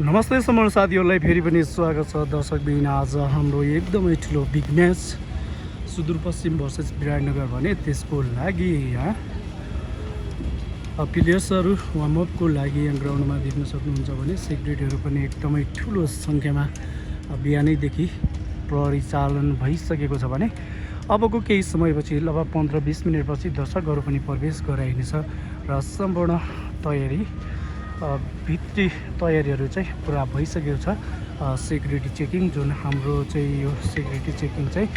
नमस्ते सम्पूर्ण साथीहरूलाई फेरि पनि स्वागत छ दर्शकबिन। आज हाम्रो एकदमै ठुलो big match Sudurpashchim versus Biratnagar भने त्यसको लागि यहाँ प्लेयर्सहरू वार्मअपको लागि यहाँ ग्राउन्डमा देख्न सक्नुहुन्छ भने सेक्युरिटीहरू पनि एकदमै ठुलो सङ्ख्यामा बिहानैदेखि परिचालन भइसकेको छ भने अबको केही समयपछि लगभग 15-20 मिनटपछि दर्शकहरू पनि प्रवेश गराइनेछ र सम्पूर्ण तयारी भित्री तयारीहरू चाहिँ पुरा भइसकेको छ। सेक्युरिटी चेकिङ जुन हाम्रो चाहिँ यो सेक्युरिटी चेकिङ चाहिँ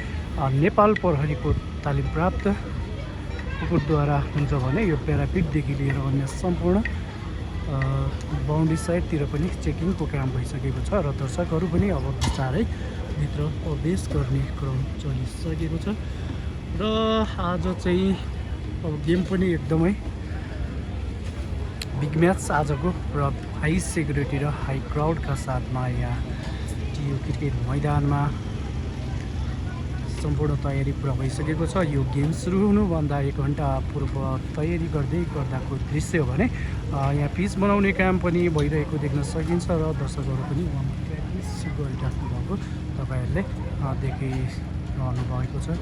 नेपाल प्रहरीको तालिम प्राप्त कुकुरद्वारा हुन्छ भने यो प्यारापिटदेखि लिएर अन्य सम्पूर्ण बााउन्ड्री साइडतिर पनि चेकिङको काम भइसकेको छ र दर्शकहरू पनि अब बिस्तारै भित्र प्रवेश गर्ने क्रम चलिसकेको छ र आज चाहिँ अब गेम पनि एकदमै बिग म्याच आजको र हाई सेक्युरिटी र हाई क्राउडका साथमा यहाँ टियु क्रिकेट मैदानमा सम्पूर्ण तयारी पुरा भइसकेको छ। यो गेम सुरु हुनुभन्दा 1 घन्टा पूर्व तयारी गर्दाको दृश्य हो भने यहाँ पिच बनाउने काम पनि भइरहेको देख्न सकिन्छ र दर्शकहरू पनि उहाँमा प्र्याक्टिस गरिराख्नु भएको तपाईँहरूले देखिरहनु भएको छ।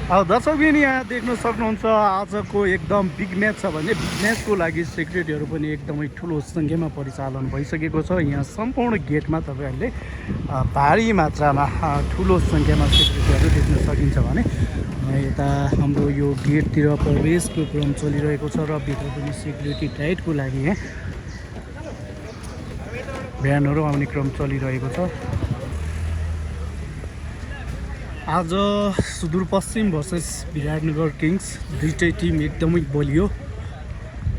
अब दर्शकबिन यहाँ देख्न सक्नुहुन्छ आजको एकदम बिग म्याच छ भने बिग म्याचको लागि सेक्युरिटीहरू पनि एकदमै ठुलो सङ्ख्यामा परिचालन भइसकेको छ। यहाँ सम्पूर्ण गेटमा तपाईँहरूले भारी मात्रामा ठुलो सङ्ख्यामा सेक्युरिटीहरू देख्न सकिन्छ भने यता हाम्रो यो गेटतिर प्रवेशको क्रम चलिरहेको छ र भित्र पनि सेक्युरिटी टाइटको लागि यहाँ भ्यानहरू आउने क्रम चलिरहेको छ। आज सुदूरपश्चिम भर्सेस विराटनगर किङ्स दुईटै टिम एकदमै बलियो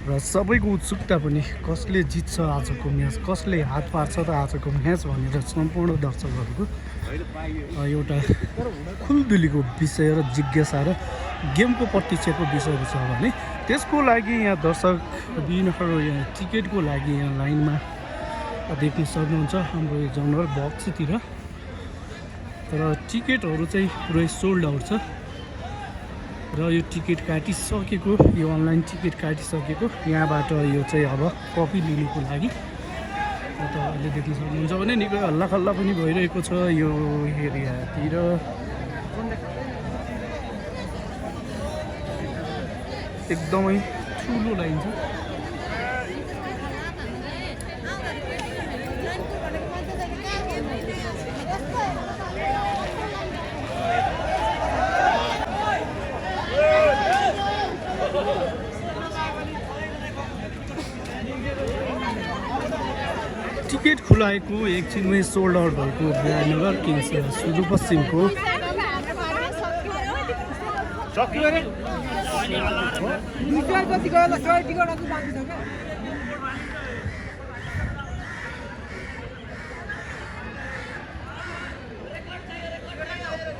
र सबैको उत्सुकता पनि कसले जित्छ आजको म्याच, कसले हात पार्छ त आजको म्याच भनेर सम्पूर्ण दर्शकहरूको एउटा खुलदुलीको विषय र जिज्ञासा र गेमको प्रतीक्षाको विषयहरू छ भने त्यसको लागि यहाँ दर्शकबिनहरू यहाँ टिकटको लागि यहाँ लाइनमा देख्न सक्नुहुन्छ हाम्रो यो जनरल बक्सतिर र टिकटहरू चाहिँ पुरै सोल्ड आउट छ र यो टिकट काटिसकेको यो अनलाइन टिकट काटिसकेको यहाँबाट यो चाहिँ अब कपी लिनुको लागि तपाईँहरूले देख्न सक्नुहुन्छ भने निकै हल्लाखल्ला पनि भइरहेको छ यो एरियातिर। एकदमै ठुलो लाइन छ। टिकट खुलाएको एकछिनमै सोल्ड आउट भएको विराटनगर किङ्स सुदूरपश्चिमको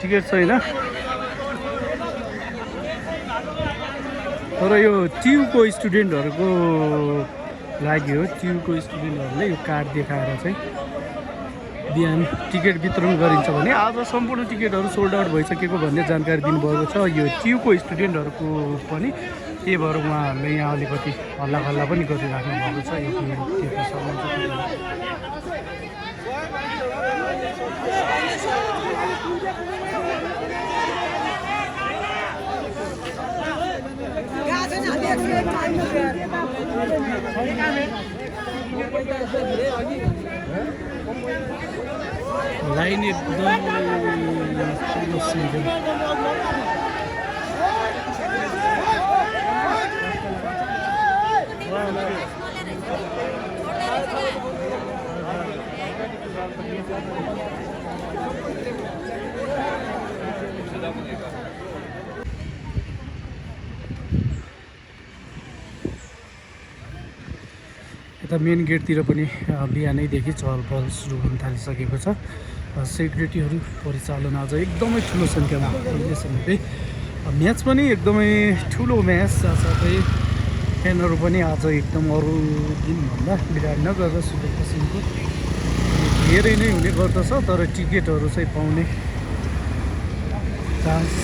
टिकट छैन तर यो टियुको स्टुडेन्टहरूको लागि हो। टियुको स्टुडेन्टहरूले यो कार्ड देखाएर चाहिँ बिहान टिकट वितरण गरिन्छ भने आज सम्पूर्ण टिकटहरू सोल्ड आउट भइसकेको भन्ने जानकारी दिनुभएको छ। यो टियुको स्टुडेन्टहरूको पनि त्यही भएर उहाँहरूले यहाँ अलिकति हल्लाखल्ला पनि गरिराख्नु भएको छ। यो देख्न सक्नुहुन्छ। लाइन एकदम यता मेन गेटतिर पनि बिहानैदेखि चहलपहल सुरु हुन थालिसकेको छ। सेक्युरिटीहरू परिचालन आज एकदमै ठुलो सङ्ख्यामा अहिलेसम्मकै म्याच पनि एकदमै ठुलो म्याच साथसाथै फ्यानहरू पनि आज एकदम अरू दिनभन्दा विराटनगर र सुदूरपश्चिमको धेरै नै हुने गर्दछ तर टिकटहरू चाहिँ पाउने चान्स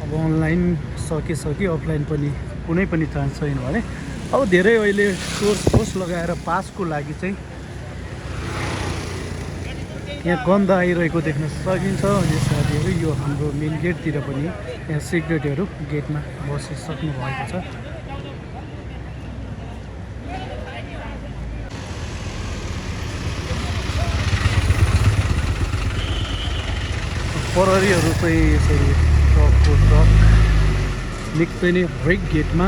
अब अनलाइन सके अफलाइन पनि कुनै पनि चान्स छैन भने अब धेरै अहिले सोर्स लगाएर पासको लागि चाहिँ यहाँ गन्ध आइरहेको देख्न सकिन्छ। अनि साथीहरू यो हाम्रो मेन गेटतिर पनि यहाँ सेक्युरिटीहरू गेटमा बसिसक्नु भएको छ। प्रहरीहरू चाहिँ यसरी ट्रक निकै नै हरेक गेटमा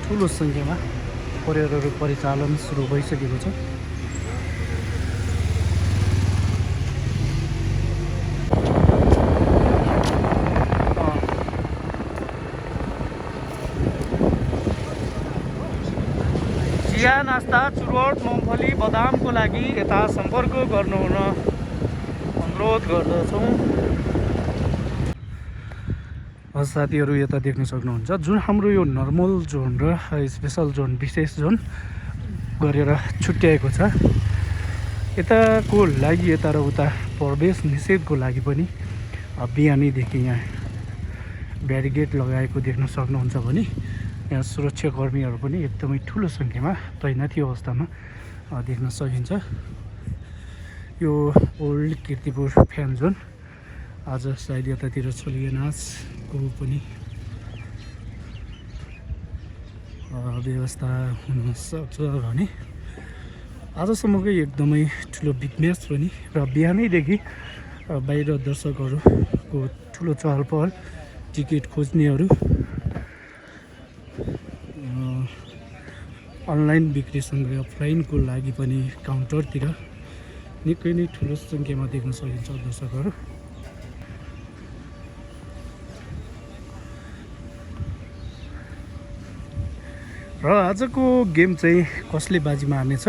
ठुलो सङ्ख्यामा प्रहरीहरू परिचालन सुरु भइसकेको छ। चिया नास्ता चुरोट मुङफली बदामको लागि यता सम्पर्क गर्नुहुन अनुरोध गर्दछौँ। साथीहरू यता देख्न सक्नुहुन्छ जुन हाम्रो यो नर्मल जोन र स्पेसल जोन विशेष जोन गरेर छुट्याएको छ। यताको लागि यता र उता प्रवेश निषेधको लागि पनि बिहानैदेखि यहाँ ब्यारिकेड लगाएको देख्न सक्नुहुन्छ भने यहाँ सुरक्षाकर्मीहरू पनि एकदमै ठुलो सङ्ख्यामा तैनाती अवस्थामा देख्न सकिन्छ। यो ओल्ड कीर्तिपुर फ्यान जोन आज सायद यतातिर छलिएनासको पनि व्यवस्था हुनसक्छ भने आजसम्मकै एकदमै ठुलो बिग म्याच पनि र बिहानैदेखि बाहिर दर्शकहरूको ठुलो चहल पहल टिकट खोज्नेहरू अनलाइन बिक्रीसँगै अफलाइनको लागि पनि काउन्टरतिर निकै नै ठुलो सङ्ख्यामा देख्न सकिन्छ दर्शकहरू। र आजको गेम चाहिँ कसले बाजी मार्नेछ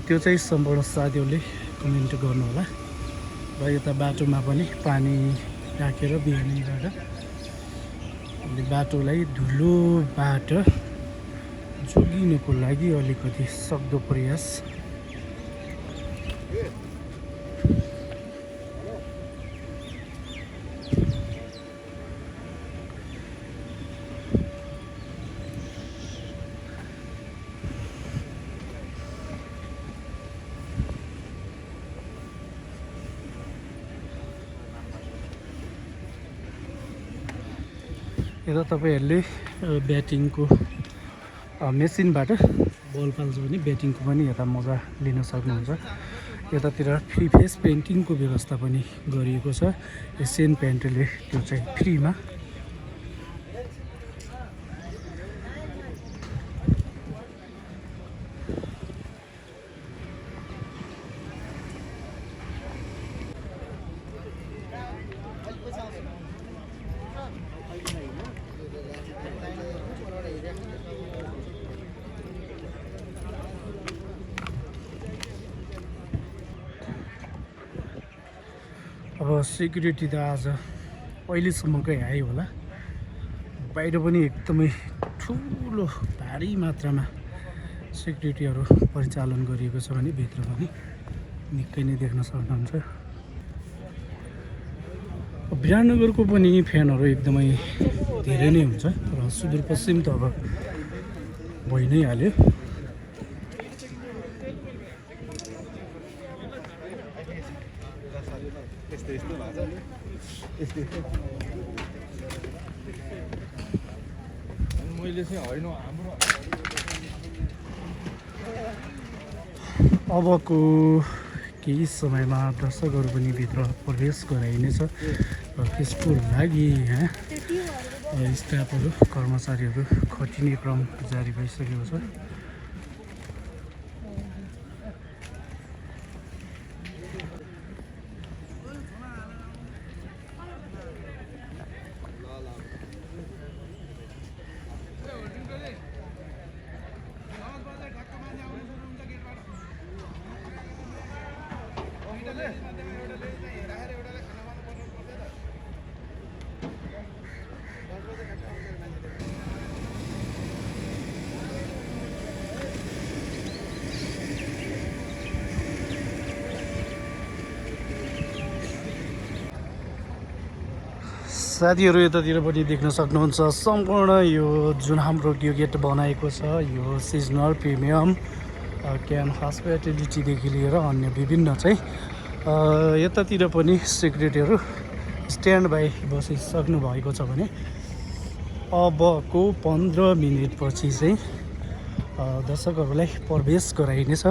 त्यो चाहिँ सम्पूर्ण साथीहरूले कमेन्ट गर्नुहोला। र यता बाटोमा पनि पानी राखेर बिहानैबाट बाटोलाई धुलोबाट जोगिनको लागि अलिकति सक्दो प्रयास। यता तपाईँहरूले ब्याटिङको मेसिनबाट बल फाल्छ भने ब्याटिङको पनि यता मजा लिन सक्नुहुन्छ। यतातिर फ्री फेस पेन्टिङको व्यवस्था पनि गरिएको छ एसियन पेन्टले त्यो चाहिँ फ्रीमा। अब सेक्युरिटी त आज अहिलेसम्मकै आयो होला। बाहिर पनि एकदमै ठुलो भारी मात्रामा सेक्युरिटीहरू परिचालन गरिएको छ भने भित्र पनि निकै नै देख्न सक्नुहुन्छ। विराटनगरको पनि फ्यानहरू एकदमै धेरै नै हुन्छ र सुदूरपश्चिम त अब भइ नै हाल्यो। अबको केही समयमा दर्शकहरू पनि भित्र प्रवेश गराइनेछ र त्यसको लागि यहाँ स्टाफहरू कर्मचारीहरू खटिने क्रम जारी भइसकेको छ। साथीहरू यतातिर पनि देख्न सक्नुहुन्छ सम्पूर्ण यो जुन हाम्रो यो गेट बनाएको छ यो सिजनल प्रिमियम क्यान हस्पिटालिटीदेखि लिएर अन्य विभिन्न चाहिँ यतातिर पनि सिक्युरिटीहरू स्ट्यान्ड बाई बसिसक्नु भएको छ भने अबको 15 मिनेटपछि चाहिँ दर्शकहरूलाई प्रवेश गराइनेछ।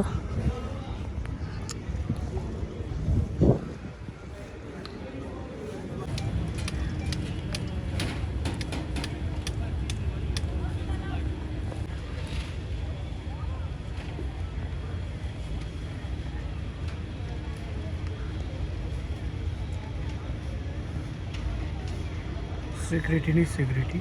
सिक्युरिटी नै सिक्युरिटी।